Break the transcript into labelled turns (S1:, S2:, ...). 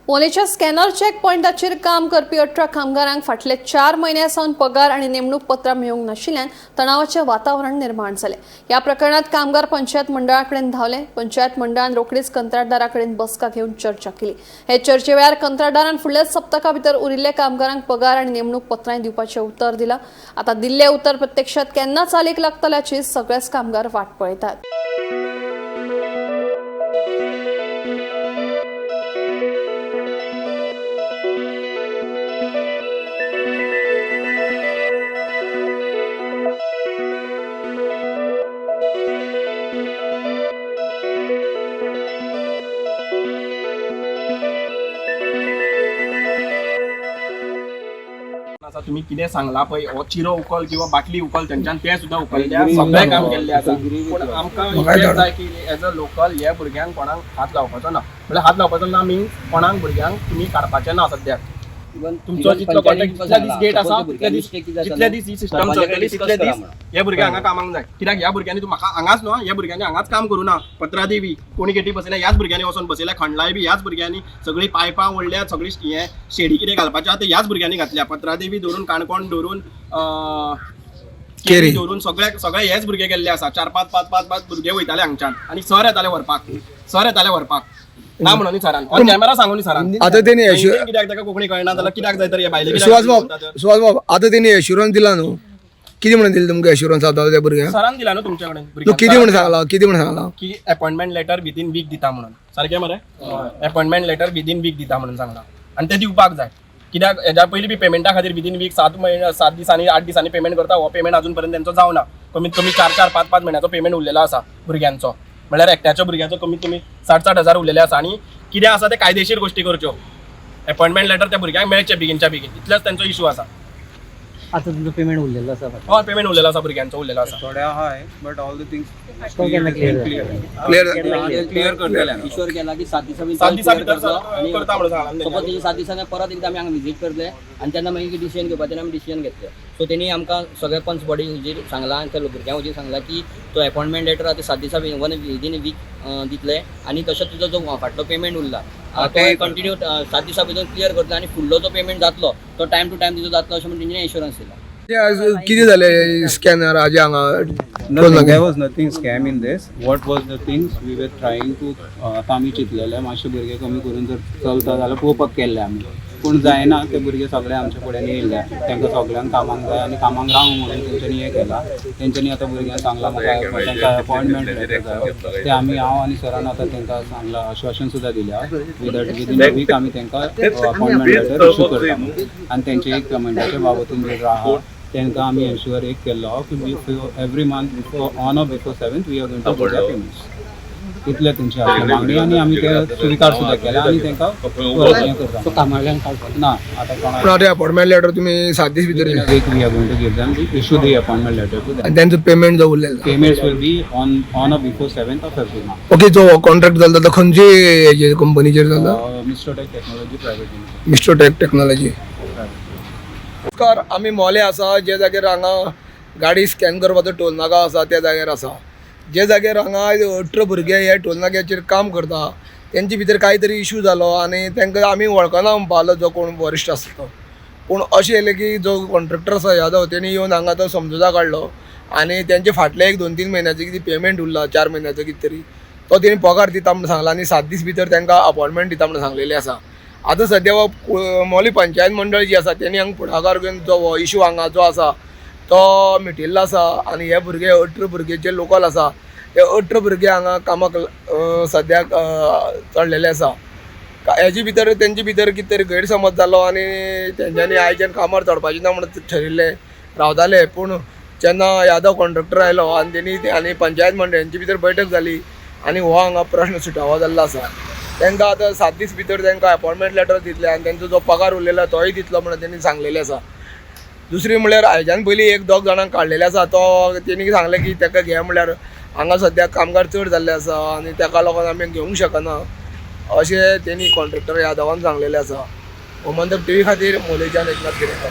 S1: मोलेच्या scanner check पॉइंटाचेर काम करपी 18 कामगारांक फाटले 4 म्हयन्यांसावन पगार आनी नेमणूक पत्रां मेळूंक नाशिल्ल्यान तणावाचें वातावरण निर्माण जालें। ह्या प्रकरणात कामगार पंचायत मंडळा कडेन धांवले। पंचायत मंडळान रोखडीच कंत्राटदारा कडेन बसका घेवन चर्चा केली। हे चर्चे वेळार कंत्राटदारान फुडल्या सप्तका भितर उरिल्ल्या कामगारांक पगार आनी नेमणूक पत्रां दिवपाचें उतर दिलां। आतां दिल्लें उतर प्रत्यक्षात केन्ना चालीक लागतल्याची सगळेच कामगार वाट पळयतात।
S2: तुम्ही कितें सांगला पळय हो चिरो उखल किंवा बाटली उखल तेंच्यान ते सुद्दां उखलल्या सगळे काम केल्ले आसा पूण आमकां इतलेंच जाय की एज अ लोकल ह्या भुरग्यांक कोणाक हात लावपाचो ना म्हळ्यार हात लावपाचो ना मिन्स कोणाक भुरग्यांक तुमी काडपाचें ना सद्याक तुमचो जितलो कॉन्ट्रॅक्ट जितले दीस गेट आसा जितले दीस ही सिस्टम चलतली तितले दीस ह्या भुरग्यांक हांगा कामाक जाय कित्याक ह्या भुरग्यांनी तूं म्हाका हांगाच न्हू ह्या भुरग्यांनी हांगाच काम करूं ना पत्रा देवी कोणी गेटी बसयल्या ह्याच भुरग्यांनी वचोन बसयल्या खंडलाय बी ह्याच भुरग्यांनी सगळी पायपां ओडल्या सगळी हे शेडी कितें घालपाचें आहा तें ह्याच भुरग्यांनी घातल्या पत्रा देवी धरून काणकोण धरून केरी धरून सगळे हेच भुरगे गेल्ले आसा 4-5 भुरगे वयताले हांगच्यान आनी सर येताले व्हरपाक ना म्हणून सरान ऑन कॅमेरा सांगून सरान
S3: आता तेणी
S2: कित्याक ताका कोंकणी कळना जाल्यार कित्याक जाय तर हे भायले
S3: सुहास बाब आता तेणी एश्युरन्स दिला न्हू कितें म्हणून दिलें तुमकां एश्युरन्स आतां त्या भुरग्यांक
S2: सरान दिला न्हू तुमचे कडेन
S3: कितें म्हणून सांगला
S2: की अपॉइंटमेंट लेटर विदीन वीक दिता म्हणून सारकें मरे अपॉइंटमेंट लेटर विदीन वीक दिता म्हणून सांगला आनी ते दिवपाक जाय कित्याक हेज्या पयलीं बी पेमेंटा खातीर विदीन वीक 7 दिसांनी 8 दिसांनी पेमेंट करता हो पेमेंट अजून पर्यंत तेंचो जावना कमीत कमी 4-4 5-5 म्हयन्याचो पेमेंट उरलेलो आसा भुरग्यांचो म्हळ्यार एकट्याच्या भुरग्याचो कमीत कमी 60-60 हजार उरलेले आसा आनी कितें आसा ते कायदेशीर गोष्टी करच्यो अपॉइंटमेंट लेटर त्या भुरग्यांक मेळचे बेगीनच्या बेगीन इतलोच तेंचो इशू आसा
S4: आता तुमचं पेमेंट उरलेलं आसा
S2: हय पेमेंट उरलेलो आसा भुरग्यांचो उरलेलो आसा
S5: थोडे हाय but all the things
S4: clear करतले ईश्वर केला की 7 दिसां भितर
S2: करता म्हणून सांगला
S4: सपोज तेजी 7 दिसांनी परत एकदा आमी हांगा विजीट करतले आनी तेन्ना मागीर डिसिजन घेवपाचें आमी डिसिजन घेतले सो तेणी आमकां सगळे पंच बॉडी हुजीर सांगला आनी त्या भुरग्यां हुजीर सांगला की तो अपॉइंटमेंट लेटर आतां 7 दिसां विदीन वीक दितले आनी तशेंच तुजो जो फाटलो पेमेंट उरला तो कंटिन्यू 7 दिसां भितर क्लियर करतलो आनी फुडलो जो पेमेंट जातलो तो टायम टू टायम तिजो जातलो अशें म्हणून तेणें इन्शुरन्स दिला
S3: कितें जालें स्कॅनर हाजे हांगा
S5: Nothing, there was nothing scam in this. What was the things we were trying to आतां आमी चिंतलेले मातशे भुरगे कमी करून जर चलता जाल्यार पळोवपाक केल्ले आमी पूण जायना ते भुरगे सगळे आमचे फुड्यान येयले तांकां सगळ्यांक कामाक जाय आनी कामाक रावंक म्हणून तेंच्यांनी हें केलां तेंच्यांनी आतां भुरग्यांक सांगलां म्हाका तांकां अपॉइंटमेंट लेटर जाय ते आमी हांव आनी सरान आतां तांकां सांगलां आश्वासन सुद्दां दिल्या विदीन अ वीक आमी तांकां अपॉइंटमेंट लेटर इशू करता आनी तेंचे एक पेमेंटाच्या बाबतीन जर आहा तांकां आमी एन्श्युअर एक केल्लो की every month before on or before 7th we are going to give payments इतले तेंची आसली मागणी आनी आमी ते स्विकार सुद्दां केला आनी तांकां हें करता कामांक ना आतां कोणाक
S3: अपॉइंटमेंट लेटर तुमी 7 दीस भितर
S5: एक we are going to give them issue the appointment letter too
S3: आनी तेंचो पेमेंट जो उरलेलो
S5: payments will be on or before 7th of every month
S3: okay जो कॉन्ट्रॅक्ट जालो तो खंयचे हेजे कंपनीचेर जालो
S5: mister tech technology private limited
S3: mister tech technology नमस्कार आमी मोले आसा जे जाग्यार हांगा गाडी स्कॅन करपाचो टोल नाका आसा त्या जाग्यार आसा जे जाग्यार हांगा 18 भुरगे हे टोल नाक्याचेर काम करता तेंचे भितर कांय तरी इशू जालो आनी तांकां आमी वळखना म्हणपालो जो कोण वरिश्ट आसा तो पूण अशें येलें की जो कॉन्ट्रॅक्टर आसा यादव तेणी येवन हांगा तो समजुता काडलो आनी तेंचे फाटले एक 2-3 म्हयन्याचो कितें पेमेंट उरला 4 म्हयन्याचो कितें तरी तो तेणी पगार दिता म्हणून सांगला आनी 7 दीस भितर तांकां अपॉइंटमेंट दिता म्हणून सांगलेलें आसा आतां सद्या मोली पंचायत मंडळ जी आसा तेणी हांगा फुडाकार घेवन जो इशू हांगा जो आसा तो मिटिल्लो आसा आनी हे भुरगे 18 भुरगे जे लोकल आसा ते 18 भुरगे हांगा कामाक सद्याक चडलेले आसा हेजे भितर तेंचे भितर कितें तरी गैरसमज जालो आनी तेंच्यांनी आयच्यान कामार चडपाचें ना म्हणून ठरिल्ले रावताले पूण जेन्ना यादव कॉन्ट्रॅक्टर आयलो आनी तेणी आनी पंचायत मंडळांची भितर बैठक जाली आनी हो हांगा प्रश्न सुटावो जाल्लो आसा तांकां आतां 7 दीस भितर तांकां अपॉइंटमेंट लेटर दितले आनी तेंचो जो पगार उरलेलो तोय दितलो म्हणून तेणी सांगलेलें आसा दुसरी म्हळ्यार हाज्यान पयलीं 1-2 जाणांक काडलेले आसा तो तेणी सांगलें की ताका घे म्हळ्यार हांगा सद्याक कामगार चड जाल्ले आसा आनी ताका लागून आमी घेवंक शकना अशें तेणी कॉन्ट्रॅक्टर यादवान सांगलेलें आसा गोमंतक टीव्ही खातीर मोलेच्यान एकनाथ गिरेकर।